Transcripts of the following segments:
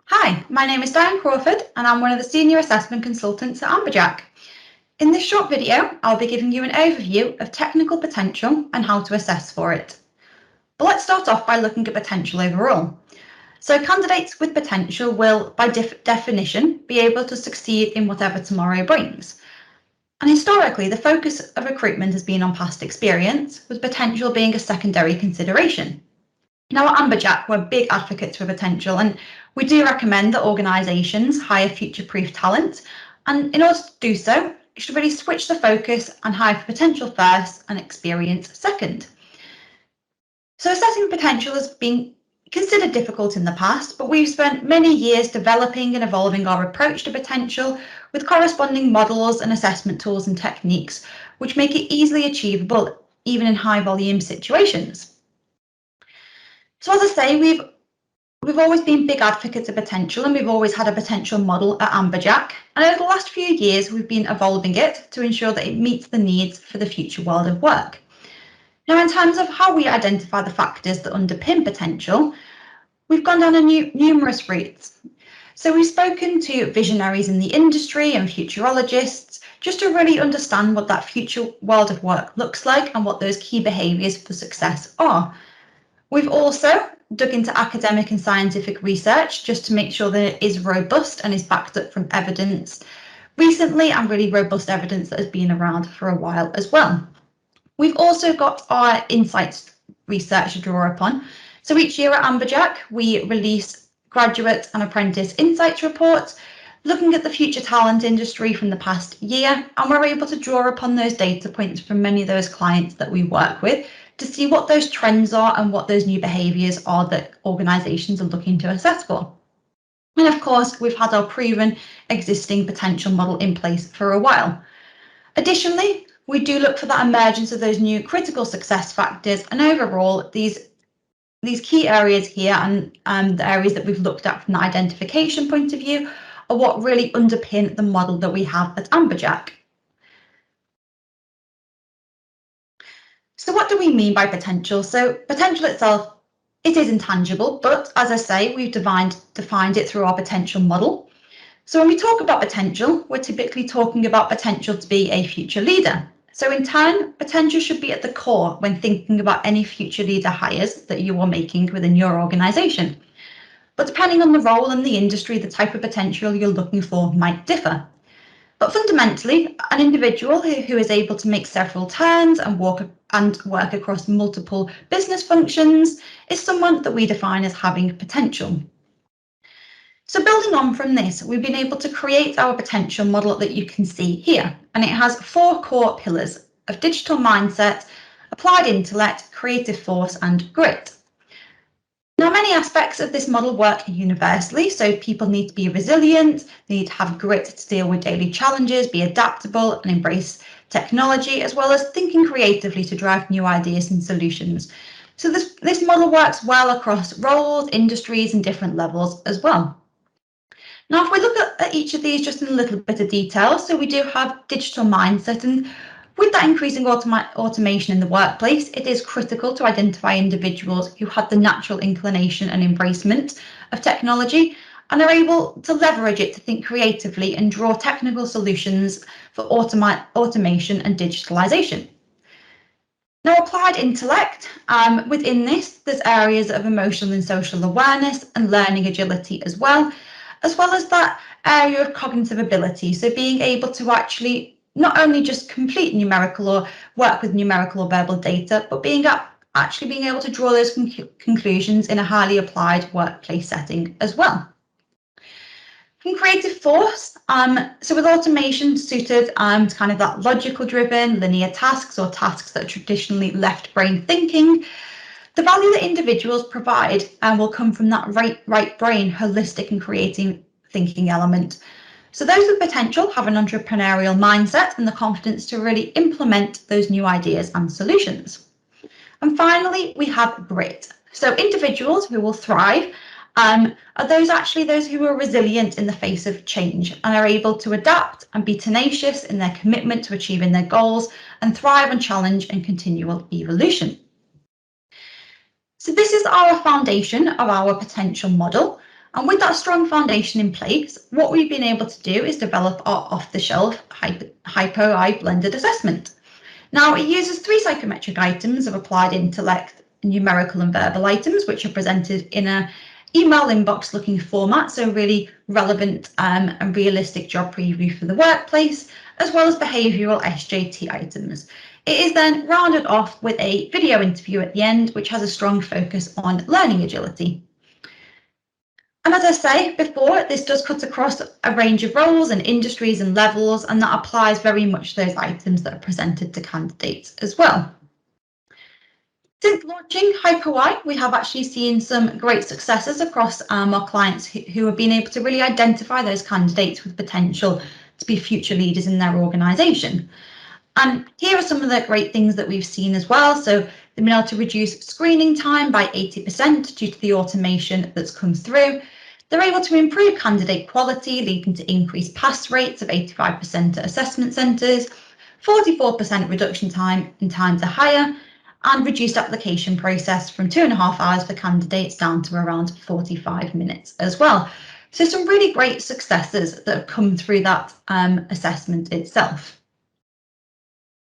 Hi, my name is Diane Crawford and I'm one of the Senior Assessment Consultants at Amberjack. In this short video, I'll be giving you an overview of technical potential and how to assess for it. But let's start off by looking at potential overall. So candidates with potential will, by definition, be able to succeed in whatever tomorrow brings. And historically, the focus of recruitment has been on past experience, with potential being a secondary consideration. Now at Amberjack, we're big advocates for potential, and we do recommend that organisations hire future-proof talent. And in order to do so, you should really switch the focus and hire for potential first and experience second. So assessing potential has been considered difficult in the past, but we've spent many years developing and evolving our approach to potential with corresponding models and assessment tools and techniques, which make it easily achievable even in high volume situations. So as I say, we've always been big advocates of potential, and we've always had a potential model at Amberjack. And over the last few years, we've been evolving it to ensure that it meets the needs for the future world of work. Now, in terms of how we identify the factors that underpin potential, we've gone down numerous routes. So we've spoken to visionaries in the industry and futurologists just to really understand what that future world of work looks like and what those key behaviours for success are. We've also dug into academic and scientific research just to make sure that it is robust and is backed up from evidence recently, and really robust evidence that has been around for a while as well. We've also got our insights research to draw upon. So each year at Amberjack, we release graduate and apprentice insights reports looking at the future talent industry from the past year, and we're able to draw upon those data points from many of those clients that we work with to see what those trends are and what those new behaviours are that organisations are looking to assess for. And of course, we've had our proven existing potential model in place for a while. Additionally, we do look for that emergence of those new critical success factors, and overall, these key areas here and the areas that we've looked at from the identification point of view are what really underpin the model that we have at Amberjack. So what do we mean by potential? So potential itself, it is intangible, but as I say, we've defined it through our potential model. So when we talk about potential, we're typically talking about potential to be a future leader. So in turn, potential should be at the core when thinking about any future leader hires that you are making within your organisation. But depending on the role and the industry, the type of potential you're looking for might differ. But fundamentally, an individual who is able to make several turns and work across multiple business functions is someone that we define as having potential. So building on from this, we've been able to create our potential model that you can see here, and it has 4 core pillars of digital mindset, applied intellect, creative force, and grit. Now, many aspects of this model work universally, so people need to be resilient, they need to have grit to deal with daily challenges, be adaptable and embrace technology, as well as thinking creatively to drive new ideas and solutions. So this model works well across roles, industries and different levels as well. Now, if we look at each of these just in a little bit of detail, so we do have digital mindset, and with that increasing automation in the workplace, it is critical to identify individuals who have the natural inclination and embracement of technology and are able to leverage it to think creatively and draw technical solutions for automation and digitalisation. Now, applied intellect, within this, there's areas of emotional and social awareness and learning agility as well as that area of cognitive ability. So being able to actually not only just complete numerical or work with numerical or verbal data, but actually being able to draw those conclusions in a highly applied workplace setting as well. From creative force, so with automation suited to kind of that logical driven linear tasks or tasks that are traditionally left brain thinking, the value that individuals provide will come from that right brain holistic and creative thinking element. So those with potential have an entrepreneurial mindset and the confidence to really implement those new ideas and solutions. And finally, we have grit. So individuals who will thrive are those who are resilient in the face of change and are able to adapt and be tenacious in their commitment to achieving their goals and thrive on challenge and continual evolution. So this is our foundation of our potential model. And with that strong foundation in place, what we've been able to do is develop our off-the-shelf HypoI blended assessment. Now, it uses 3 psychometric items of applied intellect, numerical and verbal items, which are presented in a email inbox looking format, so really relevant and realistic job preview for the workplace, as well as behavioural SJT items. It is then rounded off with a video interview at the end, which has a strong focus on learning agility. And as I say before, this does cut across a range of roles and industries and levels, and that applies very much to those items that are presented to candidates as well. Since launching HypoI, we have actually seen some great successes across our clients who have been able to really identify those candidates with potential to be future leaders in their organisation. And here are some of the great things that we've seen as well. So they've been able to reduce screening time by 80% due to the automation that's come through. They're able to improve candidate quality, leading to increased pass rates of 85% at assessment centres, 44% reduction time in time to hire, and reduced application process from 2.5 hours for candidates down to around 45 minutes as well. So some really great successes that have come through that assessment itself.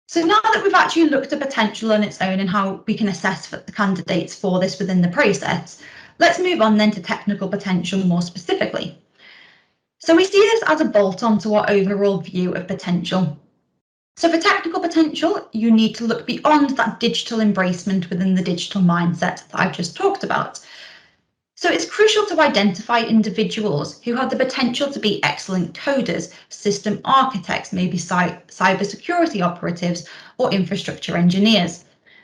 So now that we've actually looked at potential on its own and how we can assess the candidates for this within the process, let's move on then to technical potential more specifically. So we see this as a bolt-on to our overall view of potential. So for technical potential, you need to look beyond that digital embracement within the digital mindset that I've just talked about. So it's crucial to identify individuals who have the potential to be excellent coders, system architects, maybe cybersecurity operatives or infrastructure engineers.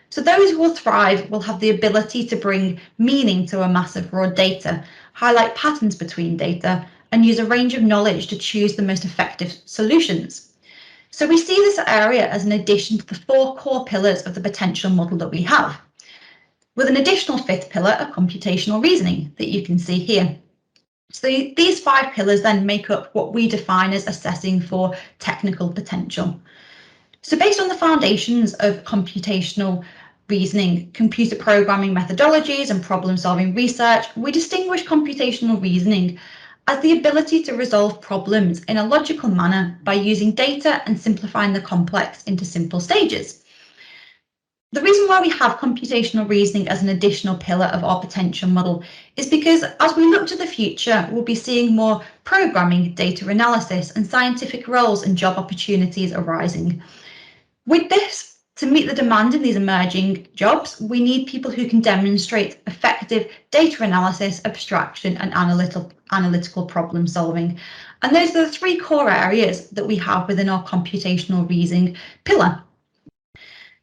So those who will thrive will have the ability to bring meaning to a mass of raw data, highlight patterns between data, and use a range of knowledge to choose the most effective solutions. So we see this area as an addition to the 4 core pillars of the potential model that we have, with an additional 5th pillar of computational reasoning that you can see here. So these 5 pillars then make up what we define as assessing for technical potential. So based on the foundations of computational reasoning, computer programming methodologies and problem-solving research, we distinguish computational reasoning as the ability to resolve problems in a logical manner by using data and simplifying the complex into simple stages. The reason why we have computational reasoning as an additional pillar of our potential model is because as we look to the future, we'll be seeing more programming, data analysis, and scientific roles and job opportunities arising. With this, to meet the demand in these emerging jobs, we need people who can demonstrate effective data analysis, abstraction, and analytical problem solving. And those are the 3 core areas that we have within our computational reasoning pillar.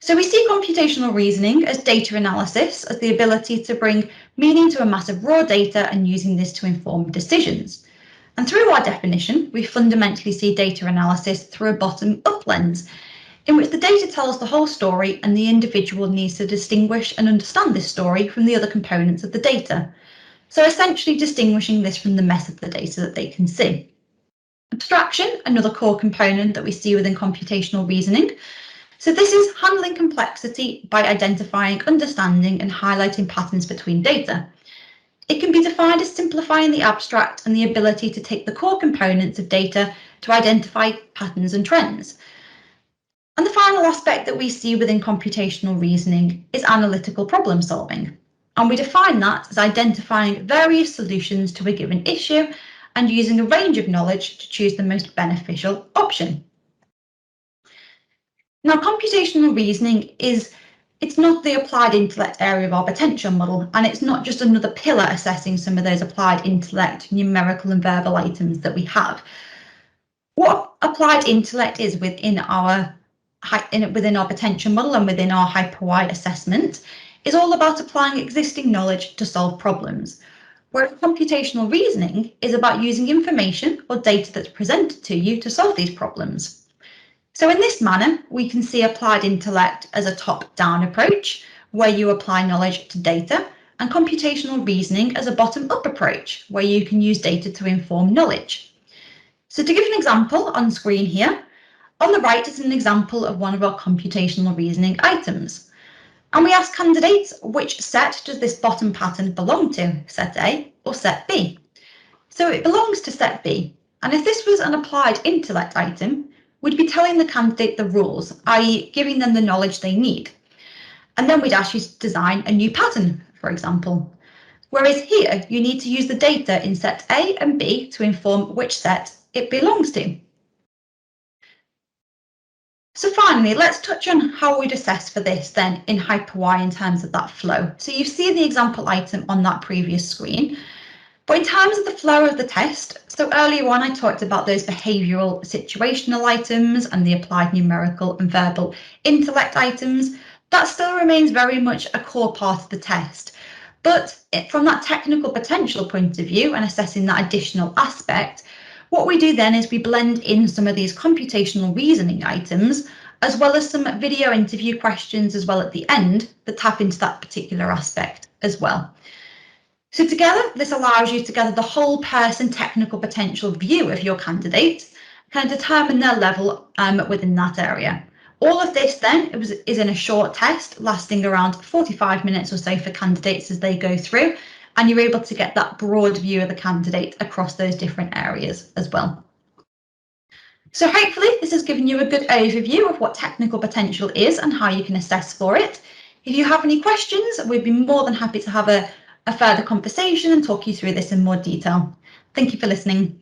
So we see computational reasoning as data analysis, as the ability to bring meaning to a mass of raw data and using this to inform decisions. And through our definition, we fundamentally see data analysis through a bottom-up lens, in which the data tells the whole story and the individual needs to distinguish and understand this story from the other components of the data. So essentially distinguishing this from the mess of the data that they can see. Abstraction, another core component that we see within computational reasoning. So this is handling complexity by identifying, understanding, and highlighting patterns between data. It can be defined as simplifying the abstract and the ability to take the core components of data to identify patterns and trends. And the final aspect that we see within computational reasoning is analytical problem solving. And we define that as identifying various solutions to a given issue and using a range of knowledge to choose the most beneficial option. Now, computational reasoning it's not the applied intellect area of our potential model, and it's not just another pillar assessing some of those applied intellect, numerical and verbal items that we have. What applied intellect is within our potential model and within our HypoI assessment is all about applying existing knowledge to solve problems, whereas computational reasoning is about using information or data that's presented to you to solve these problems. So in this manner, we can see applied intellect as a top-down approach, where you apply knowledge to data, and computational reasoning as a bottom-up approach, where you can use data to inform knowledge. So to give an example on screen here, on the right is an example of one of our computational reasoning items. And we ask candidates, which set does this bottom pattern belong to, set A or set B? So it belongs to set B. And if this was an applied intellect item, we'd be telling the candidate the rules, i.e. giving them the knowledge they need. And then we'd ask you to design a new pattern, for example. Whereas here, you need to use the data in set A and B to inform which set it belongs to. So finally, let's touch on how we'd assess for this then in HyperY in terms of that flow. So you see the example item on that previous screen. But in terms of the flow of the test, so earlier on I talked about those behavioural situational items and the applied numerical and verbal intellect items. That still remains very much a core part of the test. But from that technical potential point of view and assessing that additional aspect, what we do then is we blend in some of these computational reasoning items, as well as some video interview questions as well at the end that tap into that particular aspect as well. So together, this allows you to gather the whole person technical potential view of your candidate, kind of determine their level within that area. All of this then is in a short test lasting around 45 minutes or so for candidates as they go through, and you're able to get that broad view of the candidate across those different areas as well. So hopefully this has given you a good overview of what technical potential is and how you can assess for it. If you have any questions, we'd be more than happy to have a further conversation and talk you through this in more detail. Thank you for listening.